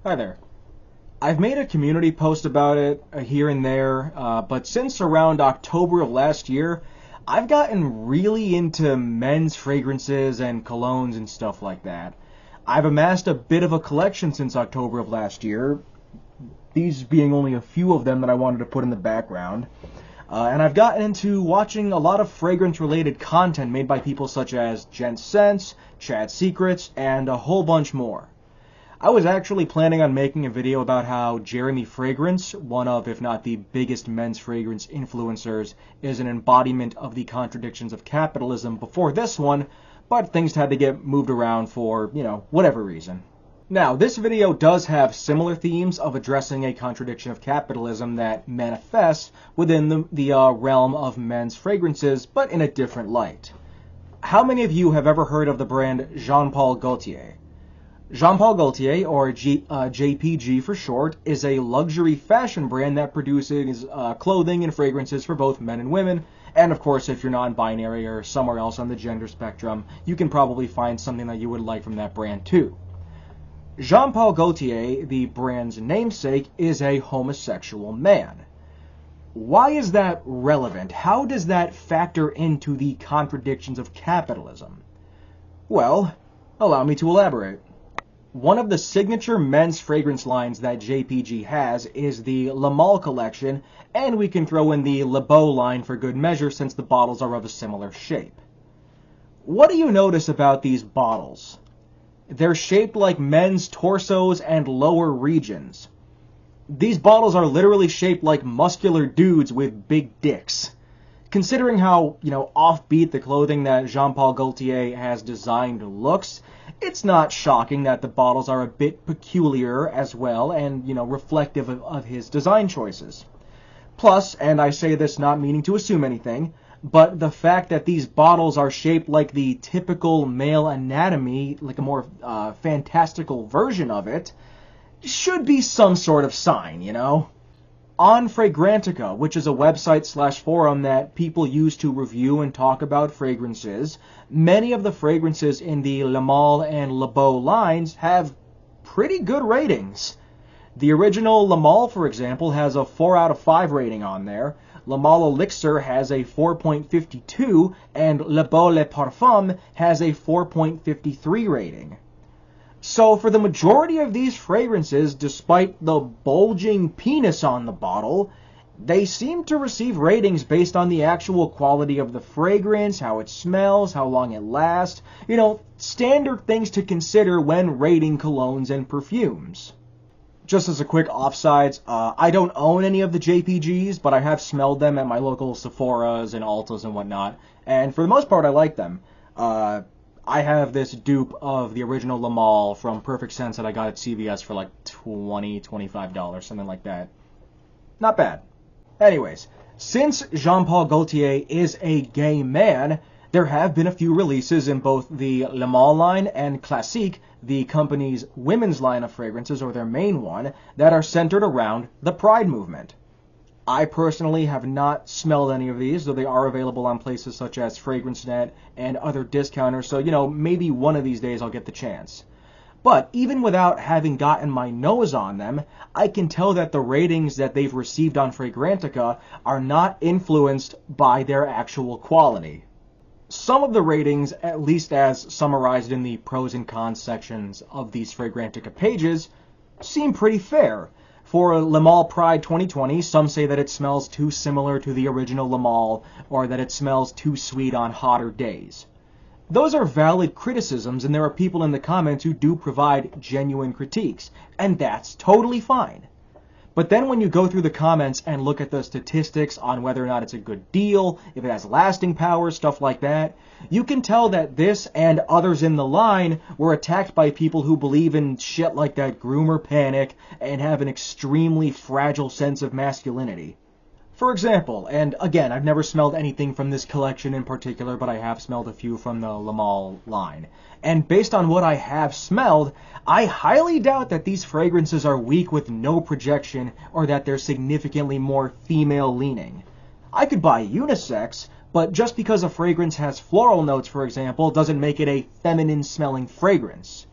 Hi there. I've made a community post about it here and there, but since around October of last year, I've gotten really into men's fragrances and colognes and stuff like that. I've amassed a bit of a collection since October of last year, these being only a few of them that I wanted to put in the background. And I've gotten into watching a lot of fragrance-related content made by people such as Jen Sense, Chad Secrets, and a whole bunch more. I was actually planning on making a video about how Jymee Fragrance, one of, if not the biggest men's fragrance influencers, is an embodiment of the contradictions of capitalism before this one, but things had to get moved around for, whatever reason. Now, this video does have similar themes of addressing a contradiction of capitalism that manifests within the realm of men's fragrances, but in a different light. How many of you have ever heard of the brand Jean-Paul Gaultier? Jean-Paul Gaultier, or JPG for short, is a luxury fashion brand that produces clothing and fragrances for both men and women. And of course, if you're non-binary or somewhere else on the gender spectrum, you can probably find something that you would like from that brand too. Jean-Paul Gaultier, the brand's namesake, is a homosexual man. Why is that relevant? How does that factor into the contradictions of capitalism? Well, allow me to elaborate. One of the signature men's fragrance lines that JPG has is the Le Male collection, and we can throw in the Le Beau line for good measure since the bottles are of a similar shape. What do you notice about these bottles? They're shaped like men's torsos and lower regions. These bottles are literally shaped like muscular dudes with big dicks. Considering how, offbeat the clothing that Jean-Paul Gaultier has designed looks, it's not shocking that the bottles are a bit peculiar as well and, reflective of his design choices. Plus, and I say this not meaning to assume anything, but the fact that these bottles are shaped like the typical male anatomy, like a more fantastical version of it, should be some sort of sign, On Fragrantica, which is a website/forum that people use to review and talk about fragrances, many of the fragrances in the Le Male and Le Beau lines have pretty good ratings. The original Le Male, for example, has a 4 out of 5 rating on there. Le Male Elixir has a 4.52, and Le Beau Le Parfum has a 4.53 rating. So for the majority of these fragrances, despite the bulging penis on the bottle, they seem to receive ratings based on the actual quality of the fragrance, how it smells, how long it lasts, standard things to consider when rating colognes and perfumes. Just as a quick offsides, I don't own any of the JPGs, but I have smelled them at my local Sephoras and Ultas and whatnot, and for the most part I like them. I have this dupe of the original Le Male from Perfect Sense that I got at CVS for like $20, $25, something like that. Not bad. Anyways, since Jean-Paul Gaultier is a gay man, there have been a few releases in both the Le Male line and Classique, the company's women's line of fragrances, or their main one, that are centered around the Pride movement. I personally have not smelled any of these, though they are available on places such as FragranceNet and other discounters, so, maybe one of these days I'll get the chance. But even without having gotten my nose on them, I can tell that the ratings that they've received on Fragrantica are not influenced by their actual quality. Some of the ratings, at least as summarized in the pros and cons sections of these Fragrantica pages, seem pretty fair. For Le Male Pride 2020, some say that it smells too similar to the original Le Male, or that it smells too sweet on hotter days. Those are valid criticisms, and there are people in the comments who do provide genuine critiques, and that's totally fine. But then when you go through the comments and look at the statistics on whether or not it's a good deal, if it has lasting power, stuff like that, you can tell that this and others in the line were attacked by people who believe in shit like that groomer panic and have an extremely fragile sense of masculinity. For example, and again, I've never smelled anything from this collection in particular, but I have smelled a few from the Le Male line. And based on what I have smelled, I highly doubt that these fragrances are weak with no projection or that they're significantly more female-leaning. I could buy unisex, but just because a fragrance has floral notes, for example, doesn't make it a feminine-smelling fragrance.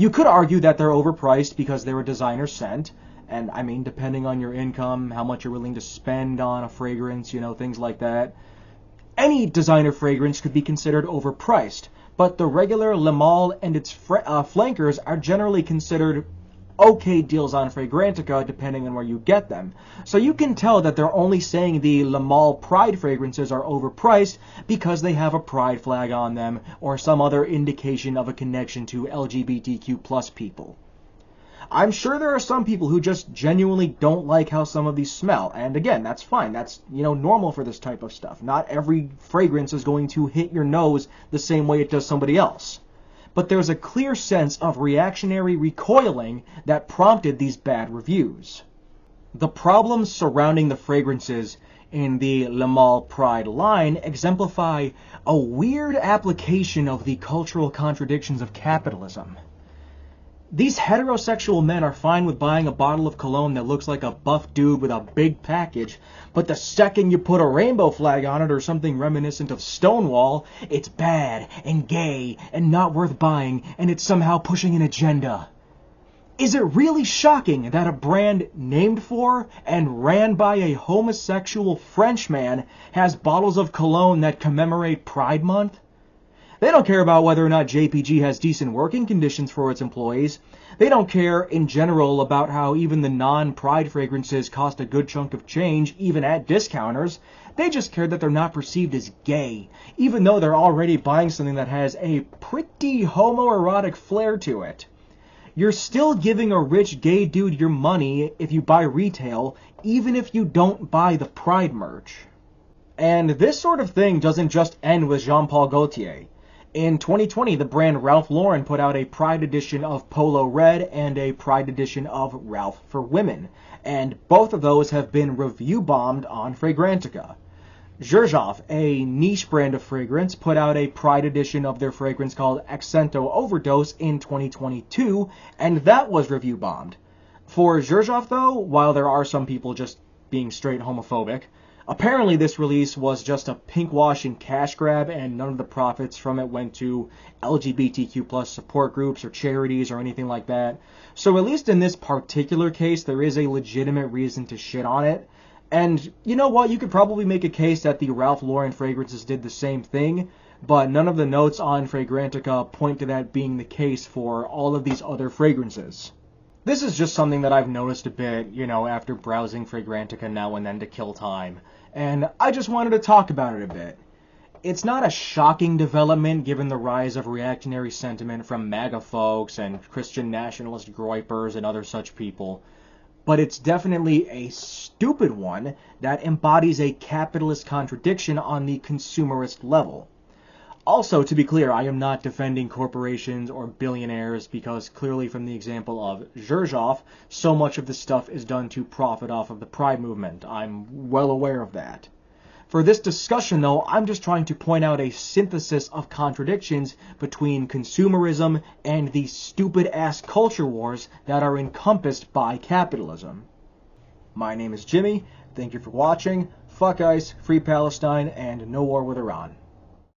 You could argue that they're overpriced because they're a designer scent, and I mean, depending on your income, how much you're willing to spend on a fragrance, things like that. Any designer fragrance could be considered overpriced, but the regular Le Male and its flankers are generally considered okay deals on Fragrantica depending on where you get them. So you can tell that they're only saying the Le Male Pride fragrances are overpriced because they have a pride flag on them or some other indication of a connection to LGBTQ plus people. I'm sure there are some people who just genuinely don't like how some of these smell, and again, that's fine. That's, normal for this type of stuff. Not every fragrance is going to hit your nose the same way it does somebody else. But there's a clear sense of reactionary recoiling that prompted these bad reviews. The problems surrounding the fragrances in the Le Male Pride line exemplify a weird application of the cultural contradictions of capitalism. These heterosexual men are fine with buying a bottle of cologne that looks like a buff dude with a big package, but the second you put a rainbow flag on it or something reminiscent of Stonewall, it's bad and gay and not worth buying, and it's somehow pushing an agenda. Is it really shocking that a brand named for and ran by a homosexual Frenchman has bottles of cologne that commemorate Pride Month? They don't care about whether or not JPG has decent working conditions for its employees. They don't care, in general, about how even the non-Pride fragrances cost a good chunk of change, even at discounters. They just care that they're not perceived as gay, even though they're already buying something that has a pretty homoerotic flair to it. You're still giving a rich gay dude your money if you buy retail, even if you don't buy the Pride merch. And this sort of thing doesn't just end with Jean-Paul Gaultier. In 2020, the brand Ralph Lauren put out a Pride edition of Polo Red and a Pride edition of Ralph for Women, and both of those have been review bombed on Fragrantica. Xerjoff, a niche brand of fragrance, put out a Pride edition of their fragrance called Accento Overdose in 2022, and that was review bombed. For Xerjoff, though, while there are some people just being straight homophobic, apparently this release was just a pinkwashing cash grab, and none of the profits from it went to LGBTQ plus support groups or charities or anything like that. So at least in this particular case, there is a legitimate reason to shit on it. And you know what? You could probably make a case that the Ralph Lauren fragrances did the same thing, but none of the notes on Fragrantica point to that being the case for all of these other fragrances. This is just something that I've noticed a bit, after browsing Fragrantica now and then to kill time. And I just wanted to talk about it a bit. It's not a shocking development given the rise of reactionary sentiment from MAGA folks and Christian nationalist groypers and other such people. But it's definitely a stupid one that embodies a capitalist contradiction on the consumerist level. Also, to be clear, I am not defending corporations or billionaires because clearly from the example of Xerjoff, so much of this stuff is done to profit off of the Pride movement. I'm well aware of that. For this discussion, though, I'm just trying to point out a synthesis of contradictions between consumerism and the stupid-ass culture wars that are encompassed by capitalism. My name is Jimmy. Thank you for watching. Fuck ICE, Free Palestine, and no war with Iran.